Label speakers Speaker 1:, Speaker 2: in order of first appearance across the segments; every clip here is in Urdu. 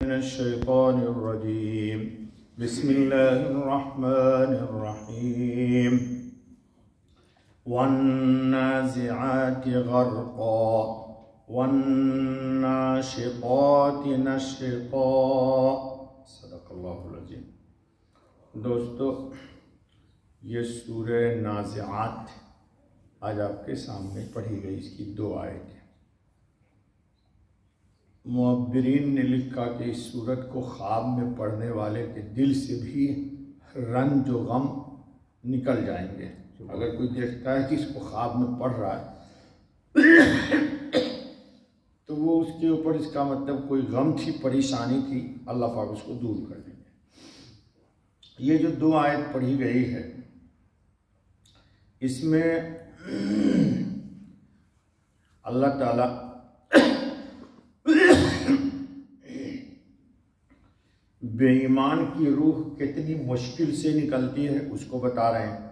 Speaker 1: من الشيطان الرجيم بسم الله الرحمن الرحيم والنازعات غرقا والناشطات نشطا صدق اللہ العظیم۔ دوستو، یہ سورہ نازعات آج آپ کے سامنے پڑھی گئی، اس کی 2 آیتیں۔ معبرین نے لکھا کہ اس سورت کو خواب میں پڑھنے والے کے دل سے بھی رنج و غم نکل جائیں گے۔ اگر کوئی دیکھتا ہے کہ اس کو خواب میں پڑھ رہا ہے تو وہ اس کے اوپر اس کا مطلب کوئی غم تھی، پریشانی تھی، اللہ پاک اس کو دور کر دیں گے۔ یہ جو 2 آیت پڑھی گئی ہے، اس میں اللہ تعالیٰ بے ایمان کی روح کتنی مشکل سے نکلتی ہے اس کو بتا رہے ہیں،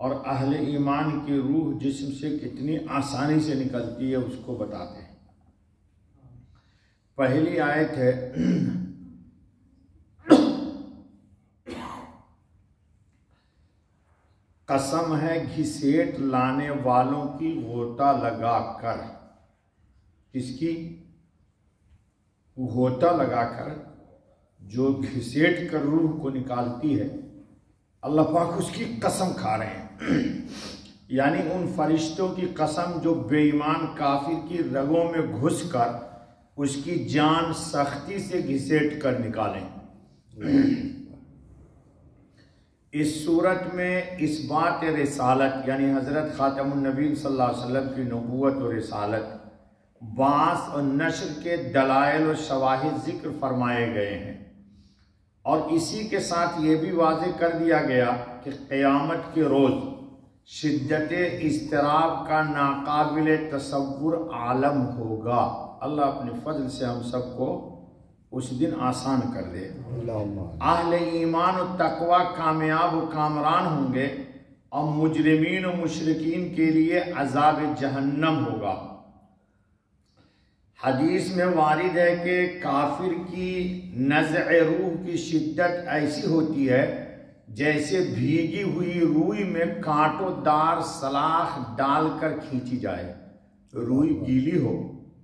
Speaker 1: اور اہل ایمان کی روح جسم سے کتنی آسانی سے نکلتی ہے اس کو بتاتے ہیں۔ پہلی آیت ہے قسم ہے گھسیٹ لانے والوں کی غوطہ لگا کر۔ کس کی؟ غوطہ لگا کر، جو گھسیٹ کر روح کو نکالتی ہے، اللہ پاک اس کی قسم کھا رہے ہیں۔ یعنی ان فرشتوں کی قسم جو بے ایمان کافر کی رگوں میں گھس کر اس کی جان سختی سے گھسیٹ کر نکالیں۔ اس صورت میں اس بات رسالت، یعنی حضرت خاتم النبی صلی اللہ علیہ وسلم کی نبوت و رسالت، بعث اور نشر کے دلائل و شواہد ذکر فرمائے گئے ہیں، اور اسی کے ساتھ یہ بھی واضح کر دیا گیا کہ قیامت کے روز شدت اضطراب کا ناقابل تصور عالم ہوگا۔ اللہ اپنے فضل سے ہم سب کو اس دن آسان کر دے۔ اہل ایمان و تقوی کامیاب و کامران ہوں گے، اور مجرمین و مشرکین کے لیے عذاب جہنم ہوگا۔ حدیث میں وارد ہے کہ کافر کی نزع روح کی شدت ایسی ہوتی ہے جیسے بھیگی ہوئی روئی میں کانٹوں دار سلاخ ڈال کر کھینچی جائے۔ روئی گیلی ہو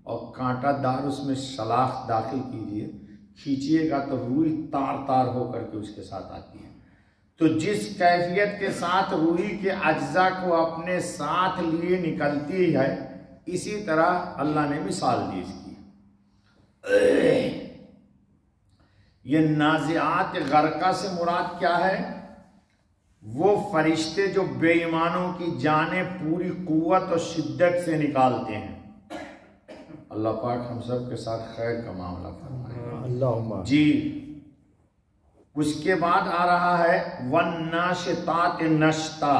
Speaker 1: اور کانٹا دار اس میں سلاخ داخل کیجئے، کھینچیے گا تو روئی تار تار ہو کر کے اس کے ساتھ آتی ہے۔ تو جس کیفیت کے ساتھ روئی کے اجزاء کو اپنے ساتھ لیے نکلتی ہے، اسی طرح اللہ نے مثال دی اس کی۔ یہ نازعات غرقہ سے مراد کیا ہے؟ وہ فرشتے جو بے ایمانوں کی جانیں پوری قوت اور شدت سے نکالتے ہیں۔ اللہ پاک ہم سب کے ساتھ خیر کا معاملہ فرمائے۔
Speaker 2: اللہم
Speaker 1: جی، اس کے بعد آ رہا ہے وَالنَّاشِطَاتِ نَشْطًا،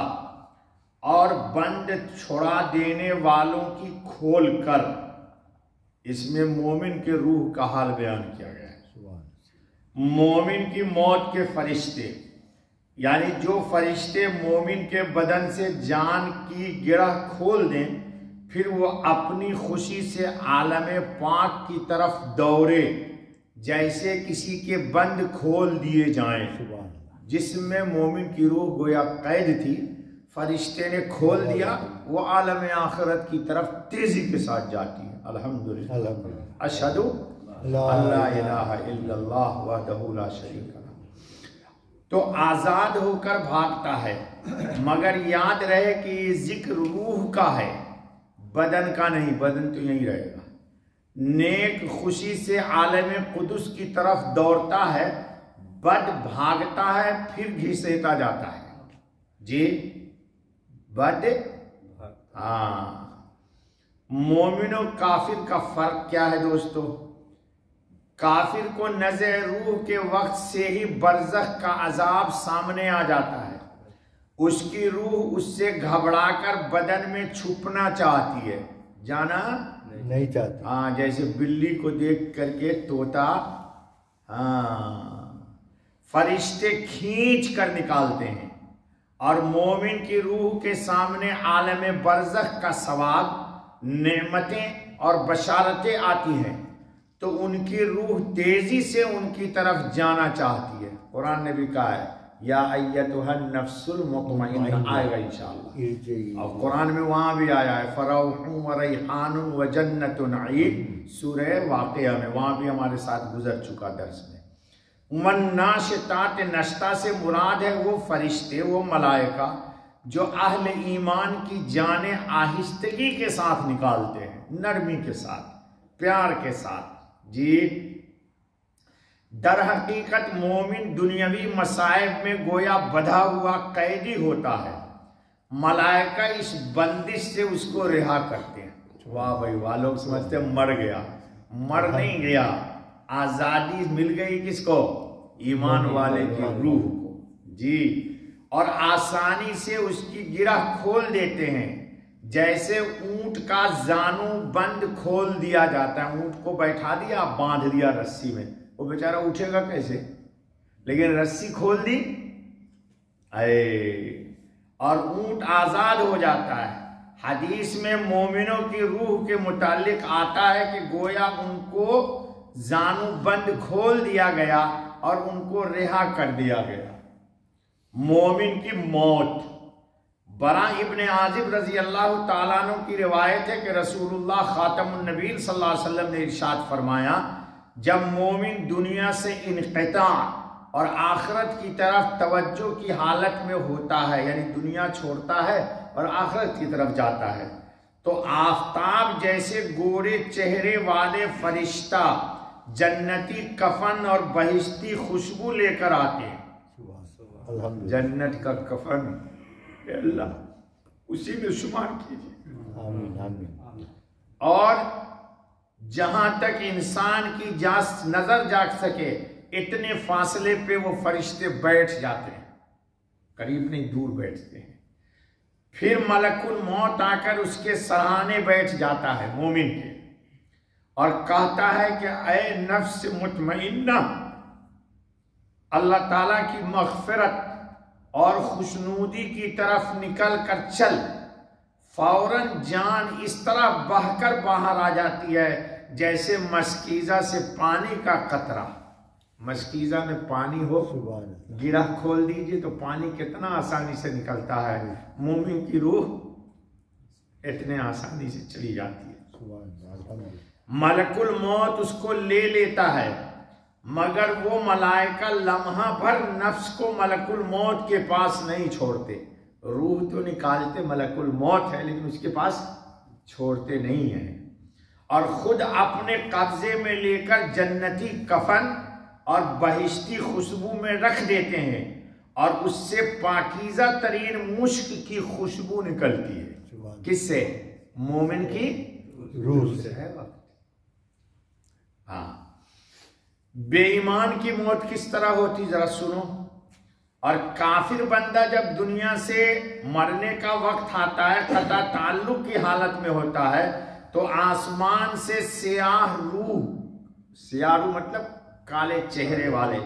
Speaker 1: اور بند چھڑا دینے والوں کی کھول کر۔ اس میں مومن کے روح کا حال بیان کیا گیا ہے۔ مومن کی موت کے فرشتے، یعنی جو فرشتے مومن کے بدن سے جان کی گرہ کھول دیں، پھر وہ اپنی خوشی سے عالم پاک کی طرف دوڑے، جیسے کسی کے بند کھول دیے جائیں۔ جسم میں مومن کی روح گویا قید تھی، فرشتے نے کھول دیا، وہ عالم آخرت کی طرف تیزی کے ساتھ جاتی ہے۔ الحمدللہ، اشہدو اللہ الہ الا اللہ وحدہ لا شریک لہ۔ تو آزاد ہو کر بھاگتا ہے، مگر یاد رہے کہ یہ ذکر روح کا ہے، بدن کا نہیں، بدن تو یہیں رہے گا۔ نیک خوشی سے عالم قدس کی طرف دوڑتا ہے، بد بھاگتا ہے پھر گھسیٹا جاتا ہے۔ جی، بد، ہاں۔ مومن و کافر کا فرق کیا ہے دوستو؟ کافر کو نزع روح کے وقت سے ہی برزخ کا عذاب سامنے آ جاتا ہے، اس کی روح اس سے گھبرا کر بدن میں چھپنا چاہتی ہے، جانا
Speaker 2: نہیں چاہتی۔
Speaker 1: ہاں، جیسے بلی کو دیکھ کر کے طوطا، ہاں، فرشتے کھینچ کر نکالتے ہیں، اور مومن کی روح کے سامنے عالم برزخ کا ثواب، نعمتیں اور بشارتیں آتی ہیں، تو ان کی روح تیزی سے ان کی طرف جانا چاہتی ہے. قرآن نے بھی کہا ہے یا ایتھا النفس المطمئنہ، آئے گا انشاءاللہ. اور قرآن میں وہاں بھی آیا ہے فروح وریحان وجنت نعیم، سورہ واقعہ میں، وہاں بھی ہمارے ساتھ گزر چکا درس میں. والناشطات نشطہ سے مراد ہے وہ فرشتے، وہ ملائکہ جو اہل ایمان کی جانیں آہستگی کے ساتھ نکالتے ہیں، نرمی کے ساتھ، پیار کے ساتھ. جی در حقیقت مومن دنیاوی مصائب میں گویا بدھا ہوا قیدی ہوتا ہے، ملائکہ اس بندش سے اس کو رہا کرتے ہیں. واہ بھائی واہ، لوگ سمجھتے ہیں مر گیا، مر نہیں گیا، آزادی مل گئی کس کو؟ ایمان والے کی روح کو. جی اور آسانی سے اس کی گرہ کھول دیتے ہیں، جیسے اونٹ کا زانو بند کھول دیا جاتا ہے. اونٹ کو بیٹھا دیا، باندھ دیا رسی میں، وہ بیچارہ اٹھے گا کیسے؟ لیکن رسی کھول دی اور اونٹ آزاد ہو جاتا ہے. حدیث میں مومنوں کی روح کے متعلق آتا ہے کہ گویا ان کو زانو بند کھول دیا گیا اور ان کو رہا کر دیا گیا. مومن کی موت، برا ابن عازب رضی اللہ تعالیٰ عنہ کی روایت ہے کہ رسول اللہ خاتم النبیین صلی اللہ علیہ وسلم نے ارشاد فرمایا جب مومن دنیا سے انقطاع اور آخرت کی طرف توجہ کی حالت میں ہوتا ہے، یعنی دنیا چھوڑتا ہے اور آخرت کی طرف جاتا ہے، تو آفتاب جیسے گورے چہرے والے فرشتہ جنتی کفن اور بہشتی خوشبو لے کر آتے ہیں. جنت کا کفن اے اللہ اسی میں شمار کیجیے.
Speaker 2: آمین آمین.
Speaker 1: اور جہاں تک انسان کی نظر جاگ سکے اتنے فاصلے پہ وہ فرشتے بیٹھ جاتے ہیں، قریب نہیں دور بیٹھتے ہیں. پھر ملک الموت آ کر اس کے سرانے بیٹھ جاتا ہے مومن کے اور کہتا ہے کہ اے نفس مطمئنہ، اللہ تعالیٰ کی مغفرت اور خوشنودی کی طرف نکل کر چل. فوراً جان اس طرح بہہ کر باہر آ جاتی ہے جیسے مشکیزہ سے پانی کا قطرہ. مشکیزہ میں پانی ہو، گرہ کھول دیجئے تو پانی کتنا آسانی سے نکلتا ہے. مومن کی روح اتنے آسانی سے چلی جاتی ہے. ملک الموت اس کو لے لیتا ہے، مگر وہ ملائکہ لمحہ بھر نفس کو ملک الموت کے پاس نہیں چھوڑتے. روح تو نکالتے ملک الموت ہے لیکن اس کے پاس چھوڑتے نہیں ہیں، اور خود اپنے قبضے میں لے کر جنتی کفن اور بہشتی خوشبو میں رکھ دیتے ہیں اور اس سے پاکیزہ ترین مشک کی خوشبو نکلتی ہے. کس سے؟ مومن کی روح سے. ہاں، بے ایمان کی موت کس طرح ہوتی ذرا سنو. اور کافر بندہ جب دنیا سے مرنے کا وقت آتا ہے، قطع تعلق کی حالت میں ہوتا ہے، تو آسمان سے سیاہ روح، سیاہ روح مطلب کالے چہرے والے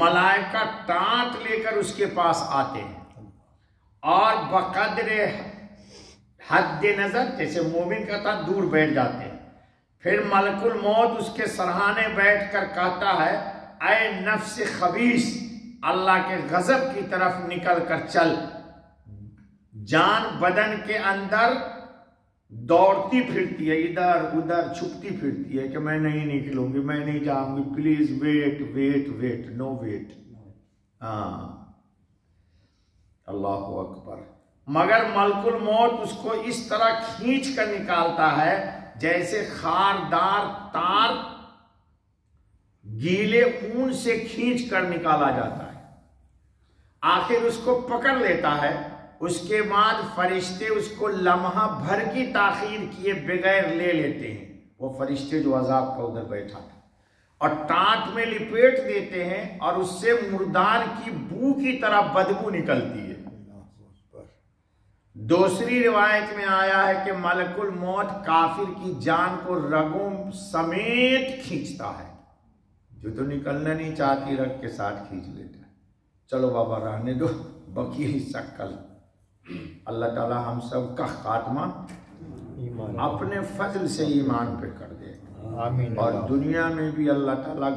Speaker 1: ملائکہ ٹانٹ لے کر اس کے پاس آتے ہیں اور بقدر حد نظر، جیسے مومن کا تھا، دور بیٹھ جاتے ہیں. پھر ملک الموت اس کے سرہانے بیٹھ کر کہتا ہے اے نفس خبیث، اللہ کے غضب کی طرف نکل کر چل. جان بدن کے اندر دوڑتی پھرتی ہے، ادھر ادھر چھپتی پھرتی ہے کہ میں نہیں نکلوں گی، میں نہیں جاؤں گی، please wait wait wait, no wait. ہاں اللہ اکبر. مگر ملک الموت اس کو اس طرح کھینچ کر نکالتا ہے جیسے خاردار تار گیلے اون سے کھینچ کر نکالا جاتا ہے. آخر اس کو پکڑ لیتا ہے. اس کے بعد فرشتے اس کو لمحہ بھر کی تاخیر کیے بغیر لے لیتے ہیں. وہ فرشتے جو عذاب کا ادھر بیٹھا تھا، اور ٹانٹ میں لپیٹ دیتے ہیں اور اس سے مردار کی بو کی طرح بدبو نکلتی ہے. دوسری روایت میں آیا ہے کہ ملک الموت کافر کی جان کو رگوں سمیت کھینچتا ہے. جو تو نکلنا نہیں چاہتی رگ کے ساتھ کھینچ لیتا ہے. چلو بابا رہنے دو، بقیہ حصہ کل. اللہ تعالی ہم سب کا خاتمہ اپنے فضل سے ایمان پہ کر دے.
Speaker 2: آمین
Speaker 1: اور دنیا میں بھی اللہ تعالیٰ